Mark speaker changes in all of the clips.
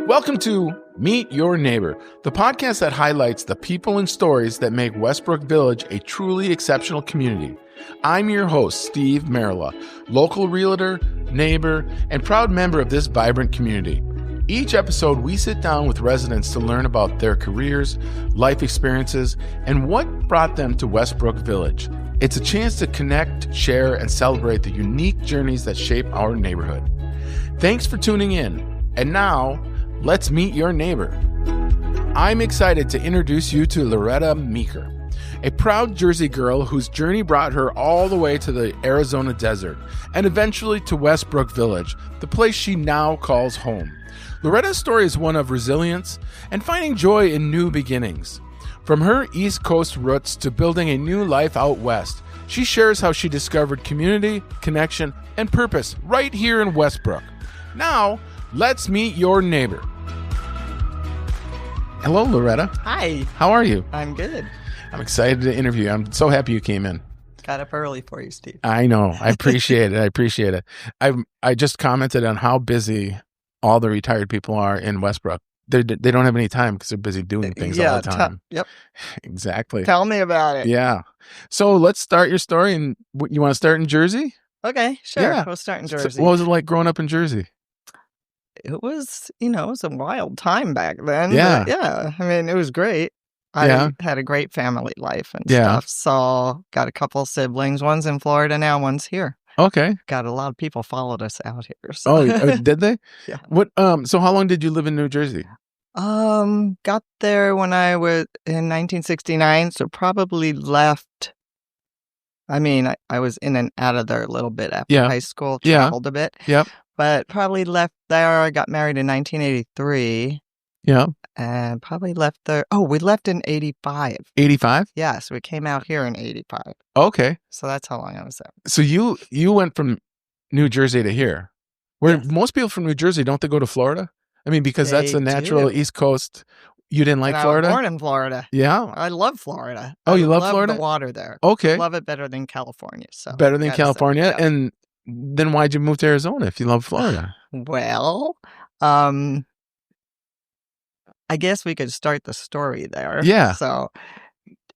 Speaker 1: Welcome to Meet Your Neighbor, the podcast that highlights the people and stories that make Westbrook Village a truly exceptional community. I'm your host, Steve Merla, local realtor, neighbor, and proud member of this vibrant community. Each episode, we sit down with residents to learn about their careers, life experiences, and what brought them to Westbrook Village. It's a chance to connect, share, and celebrate the unique journeys that shape our neighborhood. Thanks for tuning in. And now, let's meet your neighbor. I'm excited to introduce you to Loretta Meeker, a proud Jersey girl whose journey brought her all the way to the Arizona desert and eventually to Westbrook Village, the place she now calls home. Loretta's story is one of resilience and finding joy in new beginnings. From her East Coast roots to building a new life out west, she shares how she discovered community, connection, and purpose right here in Westbrook. Now, let's meet your neighbor. Hello, Loretta.
Speaker 2: Hi.
Speaker 1: How are you?
Speaker 2: I'm good.
Speaker 1: I'm excited to interview you. I'm so happy you came in.
Speaker 2: Got up early for you, Steve.
Speaker 1: I know. I appreciate it. I just commented on how busy all the retired people are in Westbrook. They don't have any time because they're busy doing things all the time.
Speaker 2: Yep.
Speaker 1: Exactly.
Speaker 2: Tell me about it.
Speaker 1: Yeah. So let's start your story. And you want to start in Jersey?
Speaker 2: Okay, sure.
Speaker 1: Yeah.
Speaker 2: We'll start in Jersey.
Speaker 1: So what was it like growing up in Jersey?
Speaker 2: It was, it was a wild time back then.
Speaker 1: Yeah.
Speaker 2: But yeah. I mean, it was great. I had a great family life and stuff. So got a couple of siblings. One's in Florida now, one's here.
Speaker 1: Okay.
Speaker 2: Got a lot of people followed us out here. So.
Speaker 1: Oh, did they?
Speaker 2: Yeah.
Speaker 1: What? So how long did you live in New Jersey?
Speaker 2: Got there when I was in 1969. So probably left. I mean, I was in and out of there a little bit after high school, traveled a bit.
Speaker 1: Yep.
Speaker 2: But probably left there. I got married in 1983.
Speaker 1: Yeah.
Speaker 2: And probably left there. Oh, we left in 85.
Speaker 1: 85?
Speaker 2: Yes, we came out here in 85.
Speaker 1: Okay.
Speaker 2: So that's how long I was there.
Speaker 1: So you went from New Jersey to here. Where most people from New Jersey, don't they go to Florida? I mean, because that's a natural East Coast. You didn't like Florida?
Speaker 2: I was born in Florida.
Speaker 1: Yeah.
Speaker 2: I love Florida.
Speaker 1: Oh, you love Florida?
Speaker 2: The water there.
Speaker 1: Okay.
Speaker 2: Love it better than California. So
Speaker 1: better than California? Yeah. And then why'd you move to Arizona if you love Florida?
Speaker 2: Well, I guess we could start the story there.
Speaker 1: Yeah.
Speaker 2: So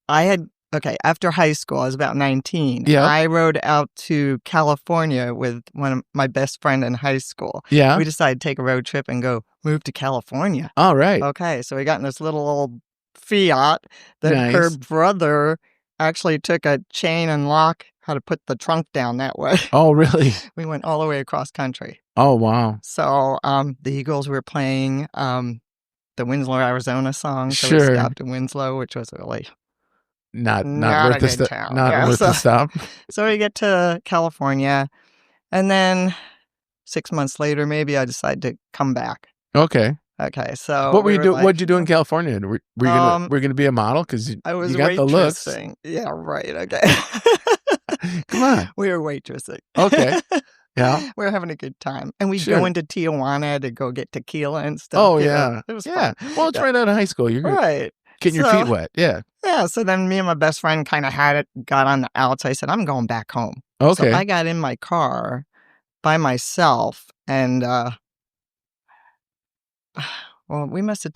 Speaker 2: after high school, I was about 19.
Speaker 1: Yeah.
Speaker 2: I rode out to California with one of my best friend in high school.
Speaker 1: Yeah.
Speaker 2: We decided to take a road trip and go move to California.
Speaker 1: All right.
Speaker 2: Okay. So we got in this little old Fiat that her brother actually took a chain and lock how to put the trunk down that way.
Speaker 1: Oh, really?
Speaker 2: We went all the way across country.
Speaker 1: Oh, wow.
Speaker 2: So the Eagles were playing the Winslow, Arizona song. So
Speaker 1: Sure.
Speaker 2: we stopped in Winslow, which was really
Speaker 1: not
Speaker 2: a
Speaker 1: worth the
Speaker 2: good town.
Speaker 1: Not worth the stop.
Speaker 2: So we get to California, and then 6 months later, maybe I decided to come back.
Speaker 1: Okay.
Speaker 2: Okay. So
Speaker 1: what were you doing? What'd you do in California? Were you gonna be a model? Because
Speaker 2: I was
Speaker 1: you got the looks.
Speaker 2: Yeah. Right. Okay.
Speaker 1: Come on.
Speaker 2: We were waitressing.
Speaker 1: Okay. Yeah.
Speaker 2: We were having a good time. And we'd go into Tijuana to go get tequila and stuff.
Speaker 1: Oh, yeah.
Speaker 2: It was fun.
Speaker 1: Well, it's right out of high school. You're
Speaker 2: right.
Speaker 1: Getting your feet wet. Yeah.
Speaker 2: Yeah. So then me and my best friend kind of got on the outs. I said, I'm going back home.
Speaker 1: Okay.
Speaker 2: So I got in my car by myself and, well, we must have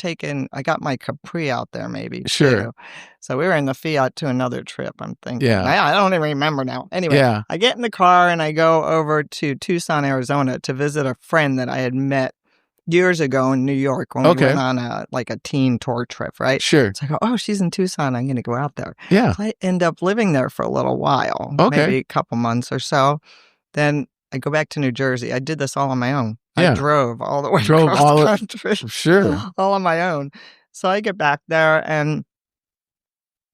Speaker 2: I got my Capri out there maybe.
Speaker 1: Sure.
Speaker 2: Too. So we were in the Fiat to another trip, I'm thinking.
Speaker 1: Yeah.
Speaker 2: I don't even remember now. Anyway, I get in the car and I go over to Tucson, Arizona to visit a friend that I had met years ago in New York when we went on a teen tour trip, right?
Speaker 1: Sure.
Speaker 2: So I go, oh, she's in Tucson. I'm going to go out there.
Speaker 1: Yeah.
Speaker 2: So I end up living there for a little while, maybe a couple months or so. Then I go back to New Jersey. I did this all on my own.
Speaker 1: Yeah.
Speaker 2: I drove all the way across country.
Speaker 1: Sure.
Speaker 2: All on my own. So I get back there and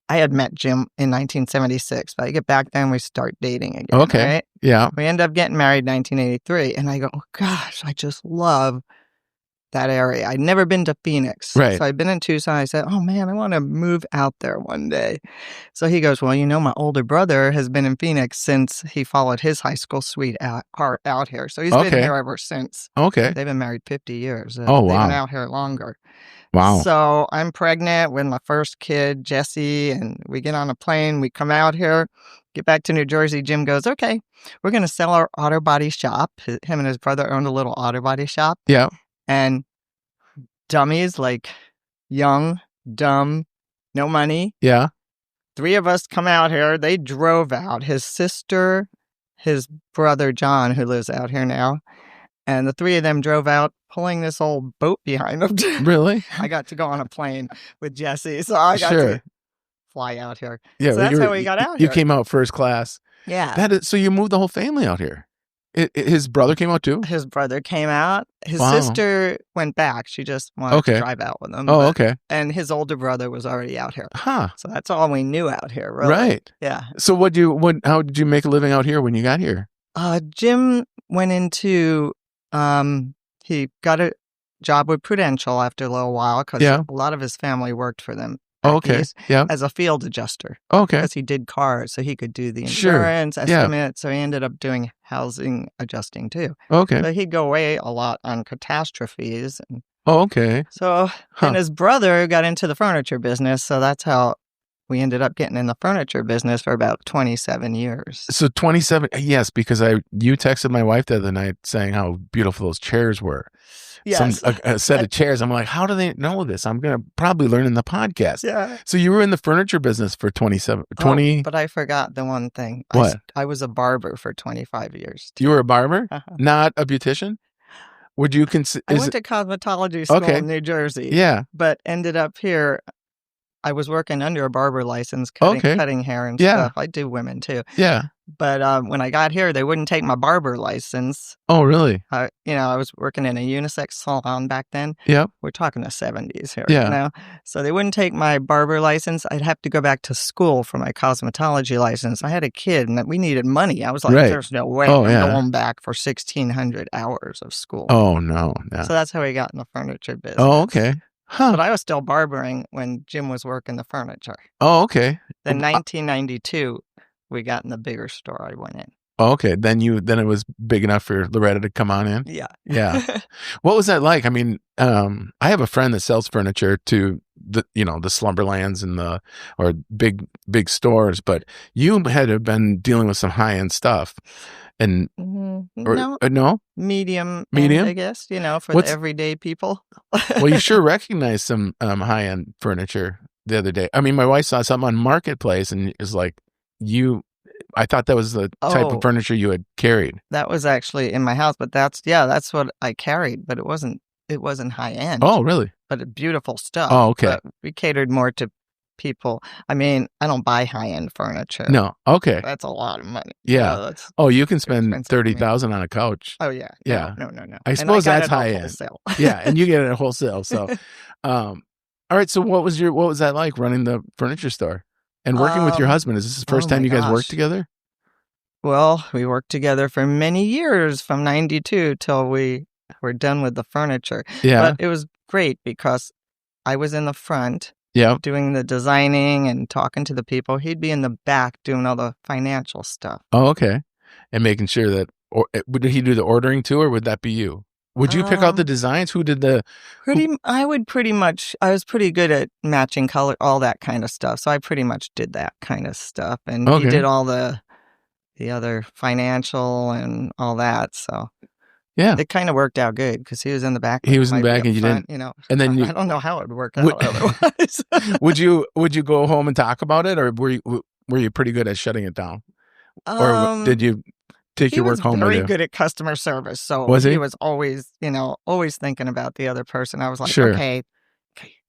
Speaker 2: I had met Jim in 1976, but I get back there and we start dating again.
Speaker 1: Okay.
Speaker 2: Right?
Speaker 1: Yeah.
Speaker 2: We end up getting married in 1983. And I go, oh, gosh, I just love that area. I'd never been to Phoenix.
Speaker 1: Right.
Speaker 2: So I'd been in Tucson. I said, oh, man, I want to move out there one day. So he goes, well, my older brother has been in Phoenix since he followed his high school sweetheart out here. So he's been here ever since.
Speaker 1: Okay.
Speaker 2: They've been married 50 years.
Speaker 1: Oh, wow.
Speaker 2: They've been out here longer.
Speaker 1: Wow.
Speaker 2: So I'm pregnant with my first kid, Jesse, and we get on a plane. We come out here, get back to New Jersey. Jim goes, okay, we're going to sell our auto body shop. Him and his brother owned a little auto body shop.
Speaker 1: Yeah.
Speaker 2: And dummies, like young, dumb, no money.
Speaker 1: Yeah.
Speaker 2: 3 of us come out here. They drove out. His sister, his brother John, who lives out here now, and the 3 of them drove out pulling this old boat behind them.
Speaker 1: Really?
Speaker 2: I got to go on a plane with Jesse, so I got to fly out here.
Speaker 1: Yeah,
Speaker 2: so that's how we got out here.
Speaker 1: You came out first class.
Speaker 2: Yeah.
Speaker 1: So you moved the whole family out here. His brother came out too?
Speaker 2: His brother came out. His sister went back. She just wanted to drive out with him.
Speaker 1: Oh, okay.
Speaker 2: And his older brother was already out here.
Speaker 1: Huh.
Speaker 2: So that's all we knew out here, really.
Speaker 1: Right.
Speaker 2: Yeah.
Speaker 1: So how did you make a living out here when you got here?
Speaker 2: Jim went into, he got a job with Prudential after a little while because a lot of his family worked for them.
Speaker 1: Okay. Yeah.
Speaker 2: As a field adjuster.
Speaker 1: Okay.
Speaker 2: Because he did cars, so he could do the insurance estimates. So he ended up doing housing adjusting too.
Speaker 1: Okay.
Speaker 2: So he'd go away a lot on catastrophes. And
Speaker 1: okay.
Speaker 2: So and his brother got into the furniture business, so that's how we ended up getting in the furniture business for about 27 years.
Speaker 1: So 27, yes, because you texted my wife the other night saying how beautiful those chairs were.
Speaker 2: Yes.
Speaker 1: A set of chairs. I'm like, how do they know this? I'm going to probably learn in the podcast.
Speaker 2: Yeah.
Speaker 1: So you were in the furniture business for 20.
Speaker 2: But I forgot the one thing.
Speaker 1: What?
Speaker 2: I was a barber for 25 years.
Speaker 1: You were a barber? Not a beautician? Would you consider?
Speaker 2: I went to cosmetology school in New Jersey.
Speaker 1: Yeah.
Speaker 2: But ended up here. I was working under a barber license, cutting hair and stuff. I do women too.
Speaker 1: Yeah.
Speaker 2: But when I got here, they wouldn't take my barber license.
Speaker 1: Oh, really?
Speaker 2: I was working in a unisex salon back then.
Speaker 1: Yeah.
Speaker 2: We're talking the 70s here.
Speaker 1: Yeah.
Speaker 2: So they wouldn't take my barber license. I'd have to go back to school for my cosmetology license. I had a kid and we needed money. I was like, there's no way I'm going back for 1,600 hours of school.
Speaker 1: Oh, no.
Speaker 2: So that's how we got in the furniture business.
Speaker 1: Oh, okay. Huh.
Speaker 2: But I was still barbering when Jim was working the furniture.
Speaker 1: Oh, okay.
Speaker 2: Then 1992, we got in the bigger store I went in.
Speaker 1: Oh, okay. Then it was big enough for Loretta to come on in?
Speaker 2: Yeah.
Speaker 1: Yeah. What was that like? I mean, I have a friend that sells furniture to the Slumberlands and or big stores, but you had to have been dealing with some high-end stuff. And no?
Speaker 2: Medium, I guess, for the everyday people.
Speaker 1: Well, you sure recognize some high-end furniture the other day. I mean, my wife saw something on Marketplace and it was like, I thought that was the type of furniture you had carried.
Speaker 2: That was actually in my house, but that's what I carried, but it wasn't high-end.
Speaker 1: Oh, really?
Speaker 2: But beautiful stuff.
Speaker 1: Oh, okay.
Speaker 2: But we catered more to people. I mean, I don't buy high-end furniture.
Speaker 1: No. Okay.
Speaker 2: That's a lot of money.
Speaker 1: Yeah. You can spend $30,000 on a couch.
Speaker 2: Oh yeah.
Speaker 1: Yeah.
Speaker 2: No.
Speaker 1: I suppose that's high-end. Yeah, and you get it at wholesale. So, all right. So, what was that like running the furniture store and working with your husband? Is this the first time you guys worked together?
Speaker 2: Well, we worked together for many years, from 92 till we were done with the furniture.
Speaker 1: Yeah.
Speaker 2: But it was great because I was in the front.
Speaker 1: Yeah.
Speaker 2: Doing the designing and talking to the people. He'd be in the back doing all the financial stuff.
Speaker 1: Oh, okay. And making sure that, would he do the ordering too, or would that be you? Would you pick out the designs? Who did the?
Speaker 2: I was pretty good at matching color, all that kind of stuff. So I pretty much did that kind of stuff. And he did all the other financial and all that. So.
Speaker 1: Yeah,
Speaker 2: it kind of worked out good because he was in the back.
Speaker 1: He was in the back, and you didn't.
Speaker 2: And then I don't know how it would work out otherwise.
Speaker 1: Would you go home and talk about it, or were you pretty good at shutting it down, or did you take your work home with you?
Speaker 2: He was very good at customer service, so he was always thinking about the other person. I was like, okay,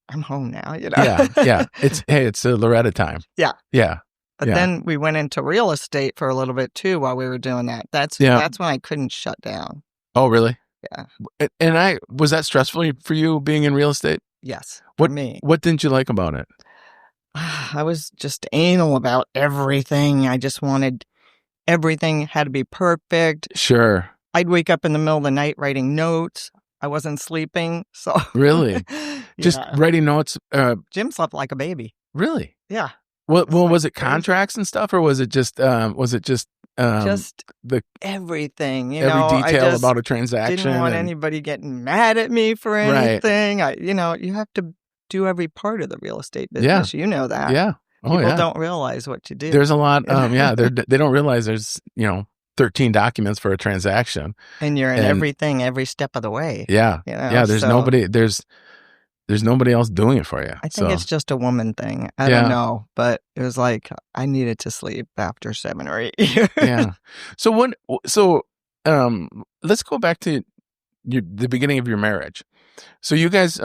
Speaker 2: I'm home now.
Speaker 1: Yeah. It's Loretta time.
Speaker 2: Yeah. But then we went into real estate for a little bit too while we were doing that. That's when I couldn't shut down.
Speaker 1: Oh, really?
Speaker 2: Yeah.
Speaker 1: And was that stressful for you being in real estate?
Speaker 2: Yes.
Speaker 1: For
Speaker 2: me.
Speaker 1: What didn't you like about it?
Speaker 2: I was just anal about everything. I just wanted everything had to be perfect.
Speaker 1: Sure.
Speaker 2: I'd wake up in the middle of the night writing notes. I wasn't sleeping. So
Speaker 1: really? Just writing notes?
Speaker 2: Jim slept like a baby.
Speaker 1: Really?
Speaker 2: Yeah.
Speaker 1: Well, was it contracts and stuff, or was it just the
Speaker 2: everything,
Speaker 1: every detail about a transaction?
Speaker 2: Didn't want anybody getting mad at me for anything. Right. You have to do every part of the real estate business. You know that.
Speaker 1: Yeah.
Speaker 2: People don't realize what you do.
Speaker 1: There's a lot. They don't realize there's 13 documents for a transaction,
Speaker 2: and you're in everything every step of the way.
Speaker 1: Yeah. There's nobody. there's nobody else doing it for you.
Speaker 2: I think it's just a woman thing. I don't know, but it was like I needed to sleep after 7 or 8 years.
Speaker 1: Yeah. Let's go back to the beginning of your marriage. So you guys,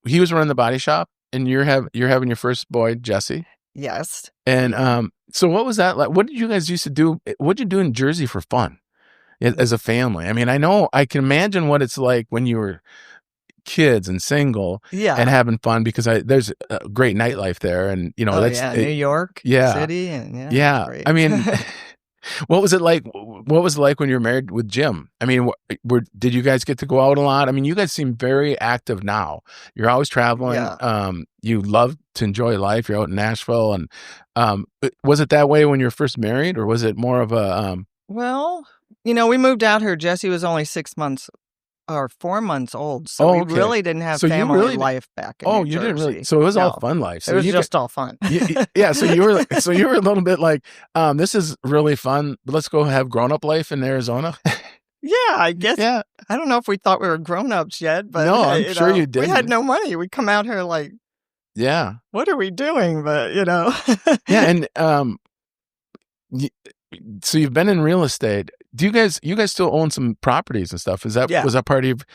Speaker 1: he was running the body shop, and you're having your first boy, Jesse.
Speaker 2: Yes.
Speaker 1: And so what was that like? What did you guys used to do? What did you do in Jersey for fun as a family? I mean, I can imagine what it's like when you were kids and single and having fun, because there's a great nightlife there, and New
Speaker 2: York City, and great.
Speaker 1: I mean, what was it like when you were married with Jim? I mean, did you guys get to go out a lot? I mean, you guys seem very active now. You're always traveling. You love to enjoy life. You're out in Nashville, and was it that way when you were first married, or was it more of a
Speaker 2: Well, we moved out here. Jesse was only 6 months or 4 months old, so we really didn't have family life back in New Jersey.
Speaker 1: Didn't really. So it was all fun life. So
Speaker 2: it was just all fun.
Speaker 1: So you were a little bit like, this is really fun, but let's go have grown up life in Arizona.
Speaker 2: Yeah, I guess. Yeah, I don't know if we thought we were grown ups yet, but
Speaker 1: no, I'm sure you did.
Speaker 2: We had no money. We come out here like, what are we doing? But
Speaker 1: and so you've been in real estate. Do you guys still own some properties and stuff? Was that part of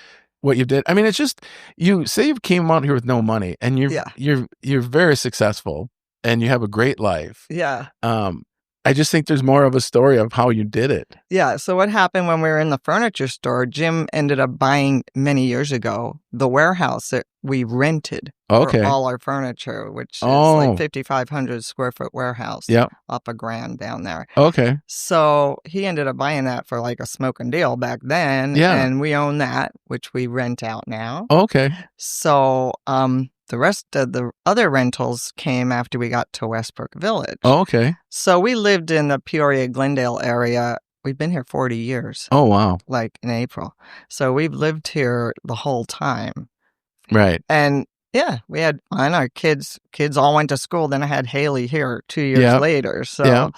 Speaker 1: what you did? I mean, it's just, you say you came out here with no money, and you're very successful, and you have a great life.
Speaker 2: Yeah.
Speaker 1: I just think there's more of a story of how you did it.
Speaker 2: Yeah. So what happened when we were in the furniture store, Jim ended up buying many years ago the warehouse that we rented for all our furniture, which is like 5,500 square foot warehouse up $1,000 down there. Okay. So he ended up buying that for like a smoking deal back then. Yeah. And we own that, which we rent out now. Okay. So, the rest of the other rentals came after we got to Westbrook Village. Oh, okay. So we lived in the Peoria, Glendale area. We've been here 40 years.
Speaker 1: Oh, wow.
Speaker 2: Like in April. So we've lived here the whole time.
Speaker 1: Right.
Speaker 2: And we had fun. Our kids all went to school. Then I had Haley here 2 years later. So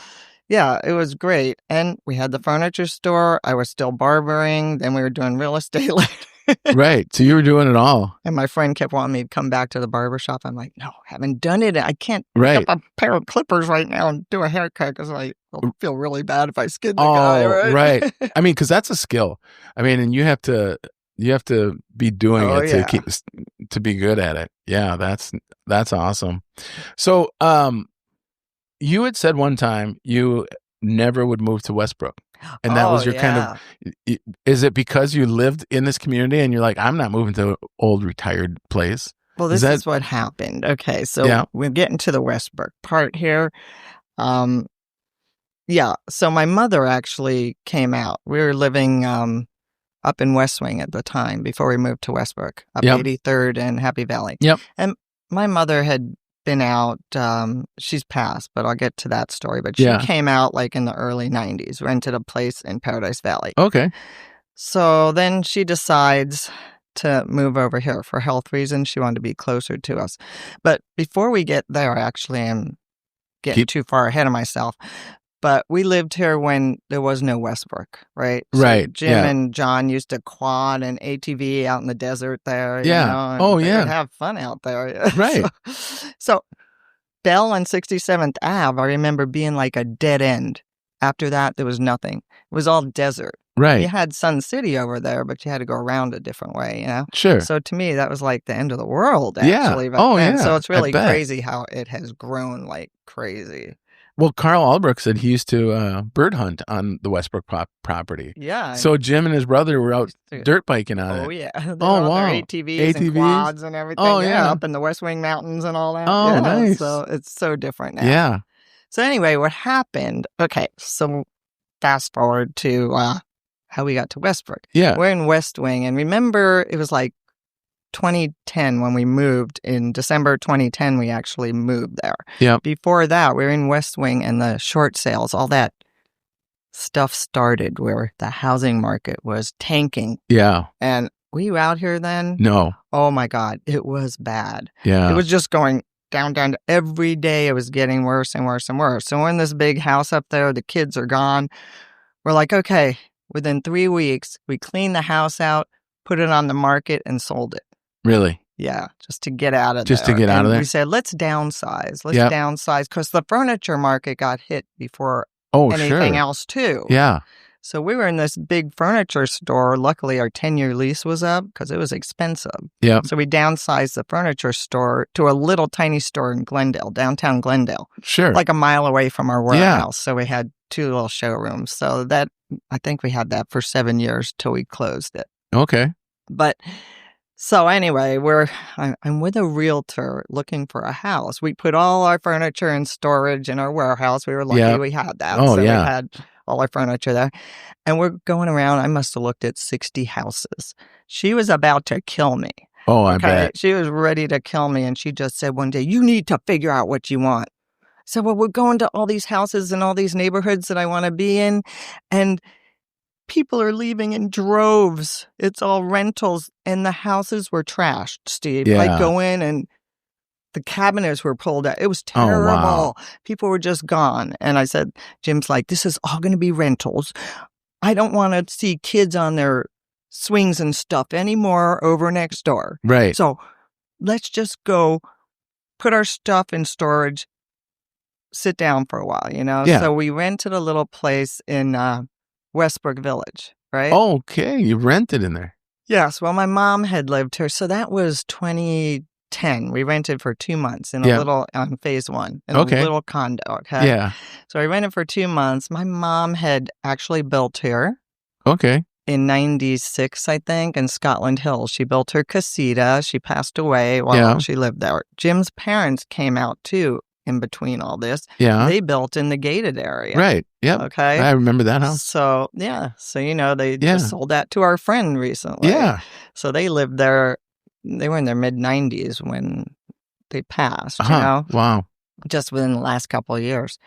Speaker 2: it was great. And we had the furniture store. I was still barbering. Then we were doing real estate later.
Speaker 1: Right. So you were doing it all.
Speaker 2: And my friend kept wanting me to come back to the barbershop. I'm like, no, haven't done it. I can't pick up a pair of clippers right now and do a haircut, because I'll feel really bad if I skid the guy.
Speaker 1: Right. I mean, because that's a skill. I mean, and you have to be doing it to be good at it. Yeah, that's awesome. So, you had said one time you never would move to Westbrook. And that was your kind of, is it because you lived in this community and you're like, I'm not moving to an old retired place?
Speaker 2: Well, this is what happened. Okay, so we're getting to the Westbrook part here. So my mother actually came out. We were living up in West Wing at the time before we moved to Westbrook, up 83rd and Happy Valley. Yep. And my mother had been out, she's passed, but I'll get to that story. But she came out like in the early 90s, rented a place in Paradise Valley. Okay. So then she decides to move over here for health reasons. She wanted to be closer to us. But before we get there, actually, I'm getting too far ahead of myself. But we lived here when there was no Westbrook, right? So Jim and John used to quad and ATV out in the desert there.
Speaker 1: Yeah.
Speaker 2: They would have fun out there. Right. So Bell and 67th Ave, I remember being like a dead end. After that, there was nothing. It was all desert. Right. You had Sun City over there, but you had to go around a different way, Sure. So to me, that was like the end of the world, actually. Yeah. So it's really crazy how it has grown like crazy.
Speaker 1: Well, Carl Albrecht said he used to bird hunt on the Westbrook property. Yeah. So Jim and his brother were out dirt biking on it.
Speaker 2: Oh, yeah. Wow. ATVs and quads and everything. Oh, yeah. Up in the West Wing Mountains and all that.
Speaker 1: Oh, nice.
Speaker 2: So it's so different now.
Speaker 1: Yeah.
Speaker 2: So anyway, what happened? Okay, so fast forward to how we got to Westbrook. Yeah. We're in West Wing. And remember, it was like 2010 when we moved. In December 2010 we actually moved there. Yeah. Before that we were in West Wing, and the short sales, all that stuff started where the housing market was tanking. Yeah. And were you out here then?
Speaker 1: No.
Speaker 2: Oh my God, it was bad. Yeah. It was just going down every day. It was getting worse and worse and worse. So we're in this big house up there, the kids are gone. We're like, okay, within 3 weeks we cleaned the house out, put it on the market, and sold it.
Speaker 1: Really?
Speaker 2: Yeah, just to get out of
Speaker 1: Just
Speaker 2: there.
Speaker 1: to get out of there?
Speaker 2: We said, let's downsize. Let's downsize because the furniture market got hit before anything else, too.
Speaker 1: Yeah.
Speaker 2: So we were in this big furniture store. Luckily, our 10-year lease was up because it was expensive.
Speaker 1: Yeah.
Speaker 2: So we downsized the furniture store to a little tiny store in Glendale, downtown Glendale.
Speaker 1: Sure.
Speaker 2: Like a mile away from our warehouse. So we had 2 little showrooms. So that, I think we had that for 7 years till we closed it.
Speaker 1: Okay.
Speaker 2: But so anyway, I'm with a realtor looking for a house. We put all our furniture in storage in our warehouse. We were lucky we had that.
Speaker 1: Oh,
Speaker 2: so
Speaker 1: yeah.
Speaker 2: we had all our furniture there. And we're going around. I must have looked at 60 houses. She was about to kill me.
Speaker 1: Oh, I bet.
Speaker 2: She was ready to kill me. And she just said one day, you need to figure out what you want. So, well, we're going to all these houses and all these neighborhoods that I want to be in. And people are leaving in droves. It's all rentals. And the houses were trashed, Steve.
Speaker 1: Yeah.
Speaker 2: Like go in and the cabinets were pulled out. It was terrible.
Speaker 1: Oh, wow.
Speaker 2: People were just gone. And I said, Jim's like, this is all going to be rentals. I don't want to see kids on their swings and stuff anymore over next door.
Speaker 1: Right.
Speaker 2: So let's just go put our stuff in storage, sit down for a while,
Speaker 1: Yeah.
Speaker 2: So we rented a little place in Westbrook Village, right?
Speaker 1: Oh, okay. You rented in there.
Speaker 2: Yes. Well, my mom had lived here. So that was 2010. We rented for 2 months in a little, on phase 1, in a little condo. Okay.
Speaker 1: Yeah.
Speaker 2: So I rented for 2 months. My mom had actually built here.
Speaker 1: Okay.
Speaker 2: In 96, I think, in Scotland Hills. She built her casita. She passed away while she lived there. Jim's parents came out too in between all this.
Speaker 1: Yeah.
Speaker 2: They built in the gated area.
Speaker 1: Right. Yep.
Speaker 2: Okay.
Speaker 1: I remember that house.
Speaker 2: So, yeah. So, they just sold that to our friend recently.
Speaker 1: Yeah.
Speaker 2: So they lived there. They were in their mid-90s when they passed,
Speaker 1: Wow.
Speaker 2: just within the last couple of years.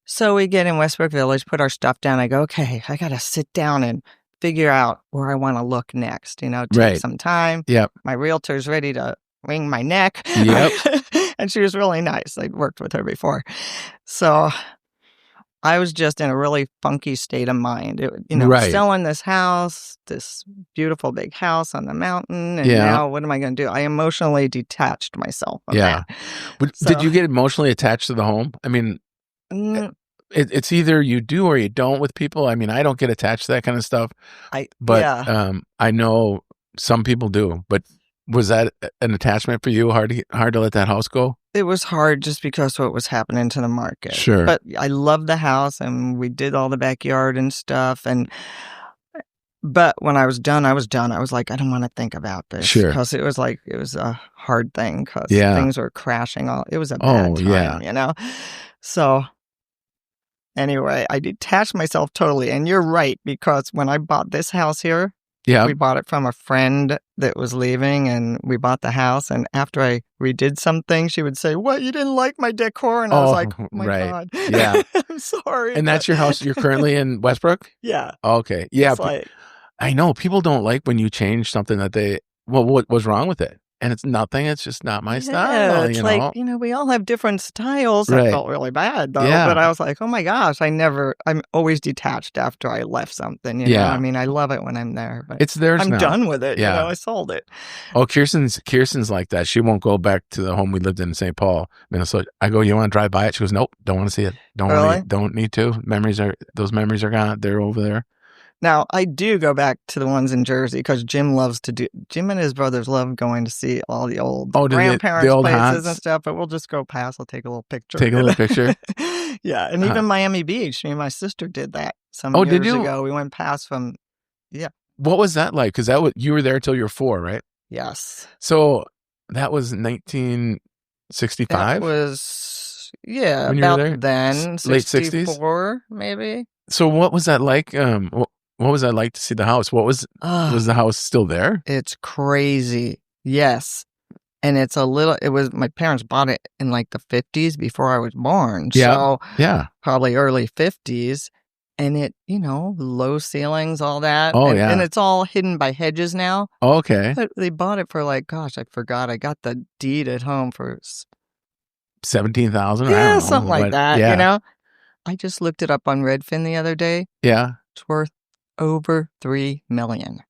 Speaker 2: So we get in Westbrook Village, put our stuff down. I go, okay, I got to sit down and figure out where I want to look next, take some time.
Speaker 1: Yep.
Speaker 2: My realtor's ready to wring my neck.
Speaker 1: Yep.
Speaker 2: And she was really nice. I'd worked with her before. So I was just in a really funky state of mind. Selling this house, this beautiful big house on the mountain. And now what am I going to do? I emotionally detached myself from that.
Speaker 1: But did you get emotionally attached to the home? I mean, it's either you do or you don't with people. I mean, I don't get attached to that kind of stuff. I know some people do. But was that an attachment for you? Hard to let that house go?
Speaker 2: It was hard just because what was happening to the market.
Speaker 1: Sure.
Speaker 2: But I loved the house and we did all the backyard and stuff. But when I was done, I was done. I was like, I don't want to think about this.
Speaker 1: Sure.
Speaker 2: Because it was a hard thing because things were crashing. It was a bad time, So anyway, I detached myself totally. And you're right, because when I bought this house here, we bought it from a friend that was leaving and we bought the house. And after I redid something, she would say, what, you didn't like my decor? And I was like, oh my God.
Speaker 1: Yeah.
Speaker 2: I'm sorry.
Speaker 1: And that's your house? You're currently in Westbrook?
Speaker 2: Yeah.
Speaker 1: Okay. Yeah. I know people don't like when you change something that what was wrong with it? And it's nothing. It's just not my style.
Speaker 2: It's like, we all have different styles.
Speaker 1: Right.
Speaker 2: I felt really bad though. Yeah. But I was like, oh my gosh, I'm always detached after I left something. You know? I mean, I love it when I'm there, but
Speaker 1: it's theirs
Speaker 2: I'm
Speaker 1: now.
Speaker 2: done with it.
Speaker 1: Yeah.
Speaker 2: I sold it.
Speaker 1: Oh, Kirsten's like that. She won't go back to the home we lived in St. Paul, Minnesota. I go, you want to drive by it? She goes, nope, don't want to see it. Don't need to. Those memories are gone. They're over there.
Speaker 2: Now, I do go back to the ones in Jersey because Jim and his brothers love going to see all the old grandparents'
Speaker 1: old
Speaker 2: places
Speaker 1: haunts.
Speaker 2: And stuff, but we'll just go past. I'll take a little picture. Yeah, and even Miami Beach. Me and my sister did that some years ago. We went past from,
Speaker 1: What was that like? Because you were there till you were 4, right?
Speaker 2: Yes.
Speaker 1: So that was 1965?
Speaker 2: That was,
Speaker 1: when you
Speaker 2: about
Speaker 1: were there?
Speaker 2: then.
Speaker 1: Late
Speaker 2: 64, maybe.
Speaker 1: So what was that like? What was that like to see the house? Was the house still there?
Speaker 2: It's crazy. Yes. And my parents bought it in like the 50s before I was born. So probably early 50s. And it, low ceilings, all that.
Speaker 1: Oh,
Speaker 2: and it's all hidden by hedges now.
Speaker 1: Oh, okay.
Speaker 2: But they bought it for I forgot. I got the deed at home for
Speaker 1: $17,000?
Speaker 2: Yeah, something like that, I just looked it up on Redfin the other day.
Speaker 1: Yeah.
Speaker 2: It's worth over $3 million.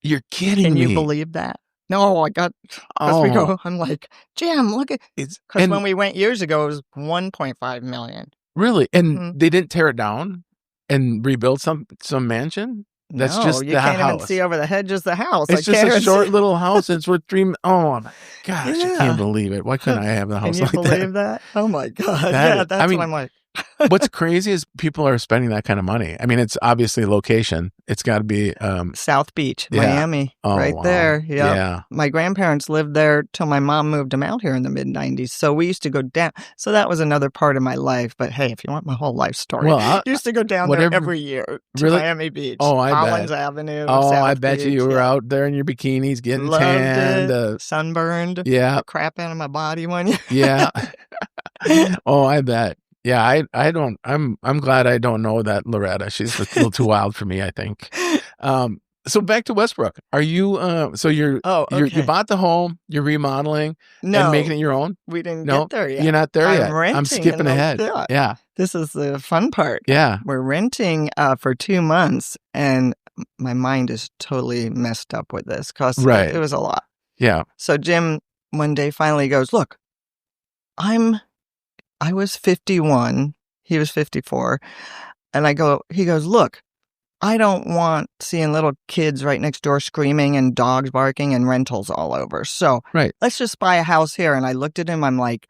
Speaker 1: You're kidding me.
Speaker 2: Can you believe that? No, because we go, I'm like, Jim, look at, because when we went years ago, it was 1.5 million.
Speaker 1: Really? And they didn't tear it down and rebuild some mansion? That's just
Speaker 2: you can't even see over the hedge of the house.
Speaker 1: It's just a short little house. It's worth $3 Oh my gosh, I can't believe it. Why couldn't I have a house like that?
Speaker 2: Can you believe that? Oh my God. That's what I'm like.
Speaker 1: What's crazy is people are spending that kind of money. I mean, it's obviously location. It's got to be
Speaker 2: South Beach, Miami, right there. Yep. Yeah. My grandparents lived there till my mom moved them out here in the mid-90s. So we used to go down. So that was another part of my life. But hey, if you want my whole life story, I used to go down there every year to Miami Beach. Collins Avenue. South
Speaker 1: I bet
Speaker 2: Beach,
Speaker 1: you were out there in your bikinis getting tanned.
Speaker 2: Sunburned.
Speaker 1: Yeah.
Speaker 2: Crap out of my body one year.
Speaker 1: Yeah. I bet. Yeah, I'm glad I don't know that Loretta. She's a little too wild for me, I think. So back to Westbrook. Are you, you bought the home, you're remodeling and making it your own?
Speaker 2: We didn't get there yet.
Speaker 1: You're not there yet.
Speaker 2: I'm
Speaker 1: skipping ahead. Yeah.
Speaker 2: This is the fun part.
Speaker 1: Yeah.
Speaker 2: We're renting for 2 months and my mind is totally messed up with this because it was a lot.
Speaker 1: Yeah.
Speaker 2: So Jim one day finally goes, look, I was 51, he was 54, and he goes, look, I don't want seeing little kids right next door screaming and dogs barking and rentals all over. So let's just buy a house here. And I looked at him, I'm like,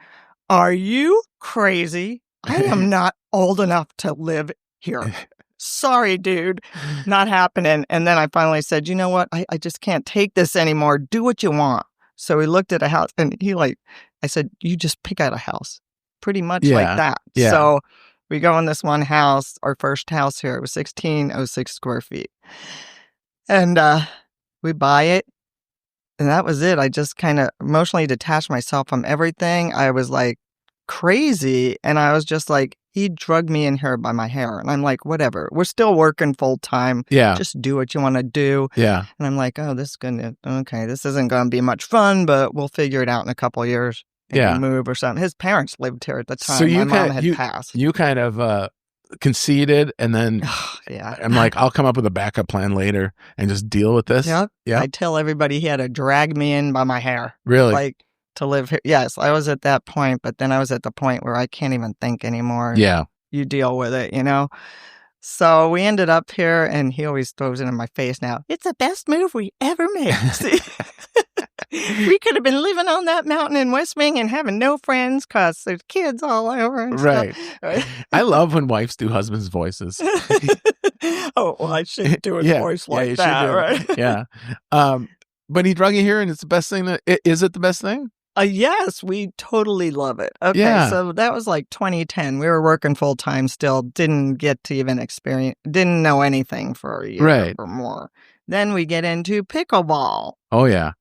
Speaker 2: are you crazy? I am not old enough to live here. Sorry, dude, not happening. And then I finally said, you know what? I just can't take this anymore. Do what you want. So we looked at a house and I said, you just pick out a house. Pretty much like that.
Speaker 1: Yeah.
Speaker 2: So we go in this one house, our first house here. It was 1,606 square feet. And we buy it. And that was it. I just kind of emotionally detached myself from everything. I was like crazy. And I was just like, he drugged me in here by my hair. And I'm like, whatever. We're still working full time.
Speaker 1: Yeah.
Speaker 2: Just do what you want to do.
Speaker 1: Yeah.
Speaker 2: And I'm like, this isn't going to be much fun, but we'll figure it out in a couple of years. Move or something. His parents lived here at the time. So my mom had passed.
Speaker 1: You kind of conceded, and then I'm like, I'll come up with a backup plan later and just deal with this.
Speaker 2: Yeah. I tell everybody he had to drag me in by my hair.
Speaker 1: Really?
Speaker 2: Like to live here. Yes, I was at that point, but then I was at the point where I can't even think anymore.
Speaker 1: Yeah.
Speaker 2: You deal with it, So we ended up here, and he always throws it in my face now. It's the best move we ever made. See? We could have been living on that mountain in West Wing and having no friends because there's kids all over and stuff. Right.
Speaker 1: I love when wives do husbands' voices.
Speaker 2: I shouldn't do a voice like that, right?
Speaker 1: Yeah. But he drug you here, and it's the best thing. Is it the best thing?
Speaker 2: Yes, we totally love it. Okay, so that was like 2010. We were working full time still. Didn't get to even didn't know anything for a year or more. Then we get into pickleball.
Speaker 1: Oh, yeah.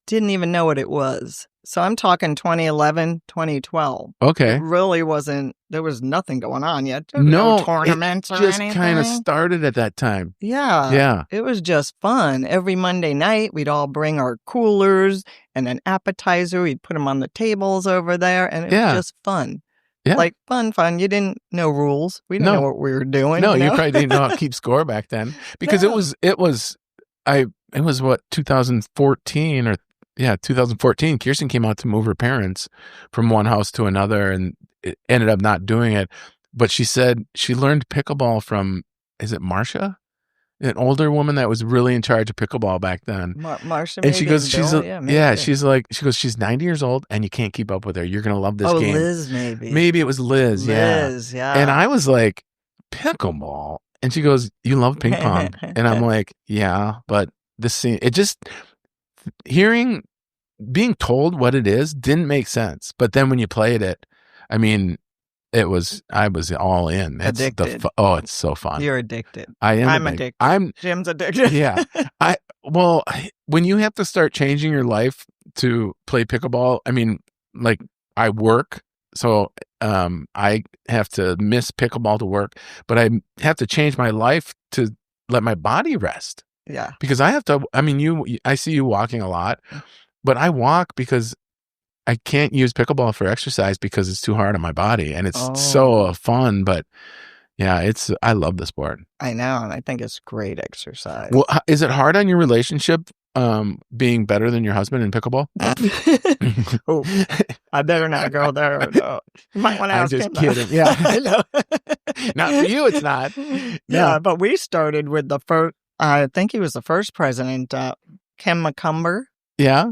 Speaker 2: Didn't even know what it was. So I'm talking 2011, 2012.
Speaker 1: Okay.
Speaker 2: It really wasn't, there was nothing going on yet. No tournaments or anything.
Speaker 1: Just kind of started at that time.
Speaker 2: Yeah. Yeah. It was just fun. Every Monday night, we'd all bring our coolers and an appetizer. We'd put them on the tables over there. And it was just fun. Yeah. Like fun. You didn't know rules. We didn't know what we were doing.
Speaker 1: No, you probably didn't know how to keep score back then. Because it was what, 2014 or 2014, Kirsten came out to move her parents from one house to another and it ended up not doing it. But she said she learned pickleball from, is it Marcia? An older woman that was really in charge of pickleball back then.
Speaker 2: Marcia,
Speaker 1: and she goes, she's 90 years old and you can't keep up with her. You're going to love this game.
Speaker 2: Liz, maybe.
Speaker 1: Maybe it was Liz.
Speaker 2: Liz, yeah.
Speaker 1: And I was like, pickleball? And she goes, you love ping pong. And I'm like, yeah, but this scene, it just, being told what it is didn't make sense. But then when you played it, I mean, I was all in. It's
Speaker 2: addicted.
Speaker 1: It's so fun.
Speaker 2: You're addicted.
Speaker 1: I'm
Speaker 2: addicted. Jim's addicted.
Speaker 1: Yeah. When you have to start changing your life to play pickleball, I mean, like I work, so I have to miss pickleball to work, but I have to change my life to let my body rest.
Speaker 2: Yeah.
Speaker 1: Because I have to, I mean, I see you walking a lot, but I walk because I can't use pickleball for exercise because it's too hard on my body and it's so fun. But yeah, I love the sport.
Speaker 2: I know. And I think it's great exercise.
Speaker 1: Well, is it hard on your relationship being better than your husband in pickleball?
Speaker 2: Oh, I better not go there. No. You might want to ask him.
Speaker 1: I'm just kidding. Yeah.
Speaker 2: I know.
Speaker 1: Not for you, it's not.
Speaker 2: Yeah, but we started with the first, I think he was the first president, Ken McCumber.
Speaker 1: Yeah.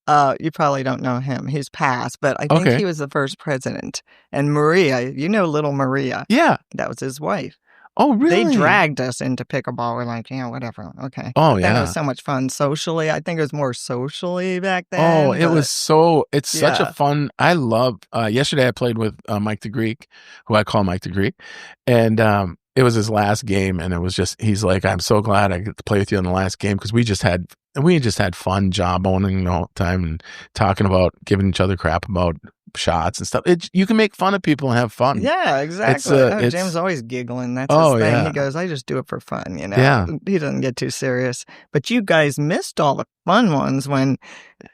Speaker 2: You probably don't know him. He's passed, but I think he was the first president. And Maria, little Maria.
Speaker 1: Yeah.
Speaker 2: That was his wife.
Speaker 1: Oh, really?
Speaker 2: They dragged us into pickleball. We're like, yeah, whatever. Okay.
Speaker 1: Oh,
Speaker 2: That was so much fun socially. I think it was more socially back then.
Speaker 1: Oh, it was it's such a fun, I love, yesterday I played with Mike the Greek, who I call Mike the Greek. And it was his last game. And it was just, he's like, I'm so glad I get to play with you in the last game. Cause we just had fun job owning the whole time and talking about giving each other crap about shots and stuff. You can make fun of people and have fun.
Speaker 2: Yeah, exactly. Jim's always giggling. That's his thing. Yeah. He goes, I just do it for fun,
Speaker 1: Yeah.
Speaker 2: He doesn't get too serious. But you guys missed all the fun ones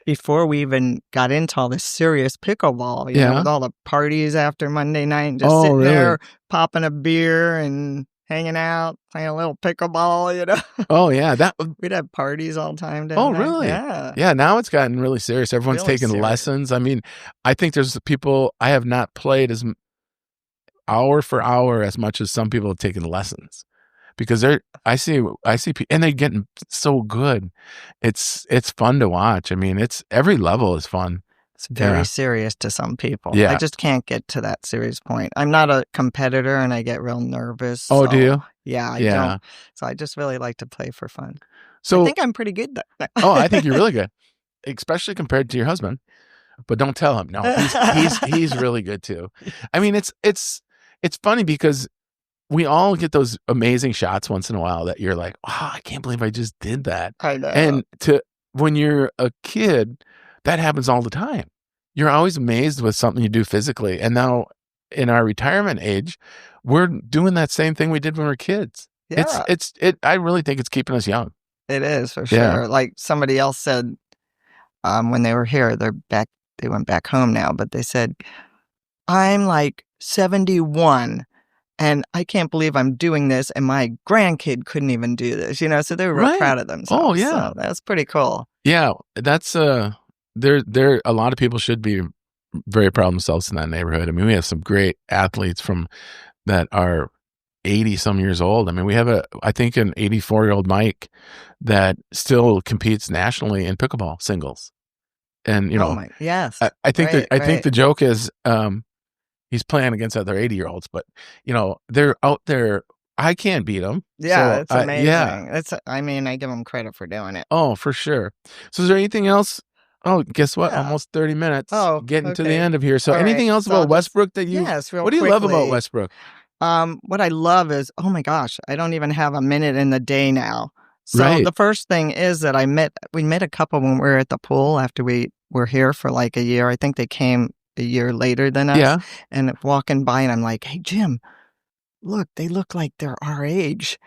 Speaker 2: before we even got into all this serious pickleball, you know, with all the parties after Monday night and just sitting there popping a beer and hanging out, playing a little pickleball,
Speaker 1: Oh, yeah.
Speaker 2: We'd have parties all the time.
Speaker 1: Oh, really?
Speaker 2: Yeah.
Speaker 1: Yeah, now it's gotten really serious. Everyone's taking lessons. I mean, I think there's people, I have not played as hour for hour as much as some people have taken lessons. Because I see people, and they're getting so good. It's fun to watch. I mean, every level is fun.
Speaker 2: It's very serious to some people.
Speaker 1: Yeah.
Speaker 2: I just can't get to that serious point. I'm not a competitor and I get real nervous.
Speaker 1: Oh, do you?
Speaker 2: Yeah, I don't. So I just really like to play for fun.
Speaker 1: So
Speaker 2: I think I'm pretty good.
Speaker 1: I think you're really good, especially compared to your husband. But don't tell him. No, he's really good too. I mean, it's funny because we all get those amazing shots once in a while that you're like, wow, I can't believe I just did that.
Speaker 2: I know.
Speaker 1: And when you're a kid, that happens all the time. You're always amazed with something you do physically. And now in our retirement age, we're doing that same thing we did when we were kids.
Speaker 2: Yeah.
Speaker 1: I really think it's keeping us young.
Speaker 2: It is for sure.
Speaker 1: Yeah.
Speaker 2: Like somebody else said, when they were here, they went back home now, but they said, I'm like 71 and I can't believe I'm doing this. And my grandkid couldn't even do this, so they were real proud of themselves.
Speaker 1: Oh, yeah.
Speaker 2: So that's pretty cool.
Speaker 1: Yeah. That's, there a lot of people should be very proud of themselves in that neighborhood. I mean, we have some great athletes that are 80 some years old. I mean, we have I think an 84-year-old Mike that still competes nationally in pickleball singles. And
Speaker 2: yes.
Speaker 1: I think the joke is he's playing against other 80-year-olds, but they're out there. I can't beat them.
Speaker 2: Yeah, so, it's amazing.
Speaker 1: Yeah.
Speaker 2: I give them credit for doing it.
Speaker 1: Oh, for sure. So is there anything else? Oh, guess what?
Speaker 2: Yeah.
Speaker 1: Almost 30 minutes.
Speaker 2: Oh,
Speaker 1: getting to the end of here. So anything else
Speaker 2: so
Speaker 1: about Westbrook that you?
Speaker 2: Yes,
Speaker 1: what do you love about Westbrook?
Speaker 2: What I love is, oh my gosh, I don't even have a minute in the day now. So the first thing is that we met a couple when we were at the pool after we were here for like a year. I think they came a year later than us.
Speaker 1: Yeah.
Speaker 2: And walking by and I'm like, hey, Jim, look, they look like they're our age.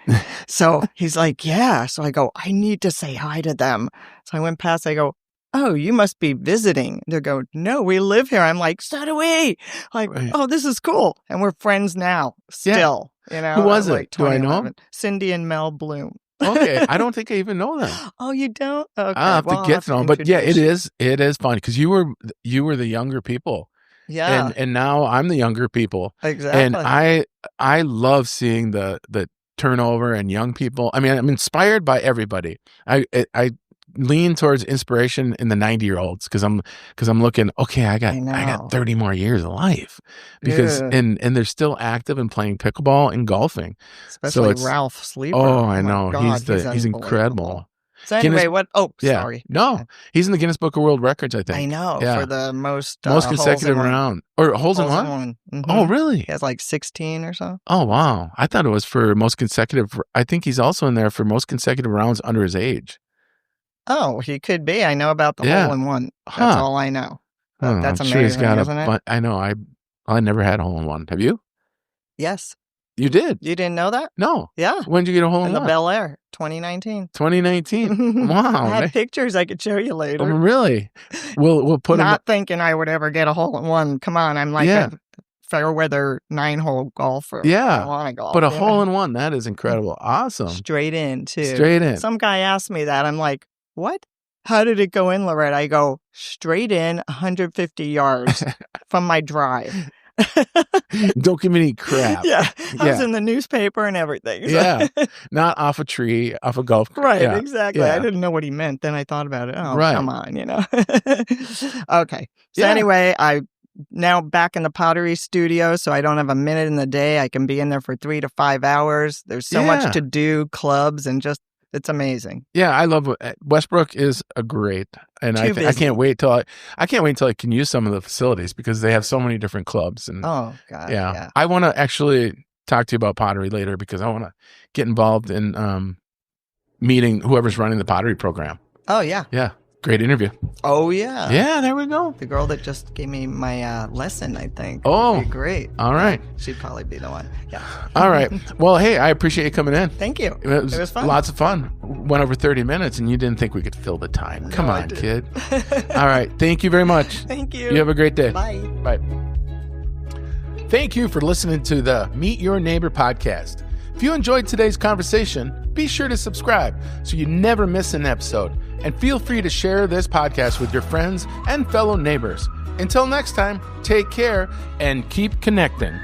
Speaker 2: So he's like, yeah. So I go, I need to say hi to them. So I went past, I go, oh, you must be visiting. They go, no, we live here. I'm like, so do we. Like, oh, this is cool. And we're friends now, still.
Speaker 1: Who was it? Do I know?
Speaker 2: Cindy and Mel Bloom.
Speaker 1: Okay, I don't think I even know them.
Speaker 2: Oh, you don't? Okay.
Speaker 1: I'll have to get to know them. But yeah, it is fun because you were the younger people.
Speaker 2: Yeah.
Speaker 1: And now I'm the younger people.
Speaker 2: Exactly.
Speaker 1: And I love seeing the turnover and young people. I mean, I'm inspired by everybody. I lean towards inspiration in the 90-year-olds because I'm looking, okay, I got 30 more years of life because and they're still active and playing pickleball and golfing.
Speaker 2: Especially Ralph Sleeper.
Speaker 1: Oh, I know. God, he's incredible.
Speaker 2: So anyway, sorry.
Speaker 1: No, he's in the Guinness Book of World Records, I think.
Speaker 2: I know, for the most
Speaker 1: consecutive round. Or holes in one?
Speaker 2: Mm-hmm.
Speaker 1: Oh, really?
Speaker 2: He has like 16 or so.
Speaker 1: Oh, wow. I thought it was for most consecutive. I think he's also in there for most consecutive rounds under his age.
Speaker 2: Oh, he could be. I know about the hole in one. That's all I know. That's amazing,
Speaker 1: he's got
Speaker 2: isn't it?
Speaker 1: I know. I never had a hole in one. Have you?
Speaker 2: Yes.
Speaker 1: You did?
Speaker 2: You didn't know that?
Speaker 1: No.
Speaker 2: Yeah.
Speaker 1: When did you get a hole in one?
Speaker 2: The Bel Air, 2019.
Speaker 1: 2019. Wow.
Speaker 2: I have pictures I could show you later.
Speaker 1: Oh, really? We'll put them.
Speaker 2: Not thinking I would ever get a hole in one. Come on, I'm like a fair weather 9-hole golfer.
Speaker 1: Yeah.
Speaker 2: I want to golf.
Speaker 1: But a hole in one, that is incredible. Awesome.
Speaker 2: Straight in, too.
Speaker 1: Straight in.
Speaker 2: Some guy asked me that. I'm like, what? How did it go in, Loretta? I go, straight in 150 yards from my drive.
Speaker 1: Don't give me any crap.
Speaker 2: Yeah. I was in the newspaper and everything. So.
Speaker 1: Yeah. Not off a tree, off a golf cart.
Speaker 2: Right,
Speaker 1: yeah.
Speaker 2: exactly.
Speaker 1: Yeah.
Speaker 2: I didn't know what he meant. Then I thought about it. Oh,
Speaker 1: right.
Speaker 2: come on, Okay. So anyway, I now back in the pottery studio, so I don't have a minute in the day. I can be in there for 3 to 5 hours. There's so much to do, clubs, and just it's amazing.
Speaker 1: Yeah, I love Westbrook is a great, and I can't wait till I can use some of the facilities because they have so many different clubs. And
Speaker 2: oh god, yeah.
Speaker 1: I want to actually talk to you about pottery later because I want to get involved in meeting whoever's running the pottery program.
Speaker 2: Oh yeah,
Speaker 1: yeah. Great interview.
Speaker 2: Oh, yeah.
Speaker 1: Yeah, there we go.
Speaker 2: The girl that just gave me my lesson, I think.
Speaker 1: Oh.
Speaker 2: Would be great.
Speaker 1: All right.
Speaker 2: She'd probably be the one. Yeah.
Speaker 1: All right. Well, hey, I appreciate you coming in.
Speaker 2: Thank you.
Speaker 1: It was fun. Lots of fun. Went over 30 minutes, and you didn't think we could fill the time. Come on, kid. All right. Thank you very much.
Speaker 2: Thank you.
Speaker 1: You have a great day.
Speaker 2: Bye.
Speaker 1: Bye. Thank you for listening to the Meet Your Neighbor podcast. If you enjoyed today's conversation, be sure to subscribe so you never miss an episode. And feel free to share this podcast with your friends and fellow neighbors. Until next time, take care and keep connecting.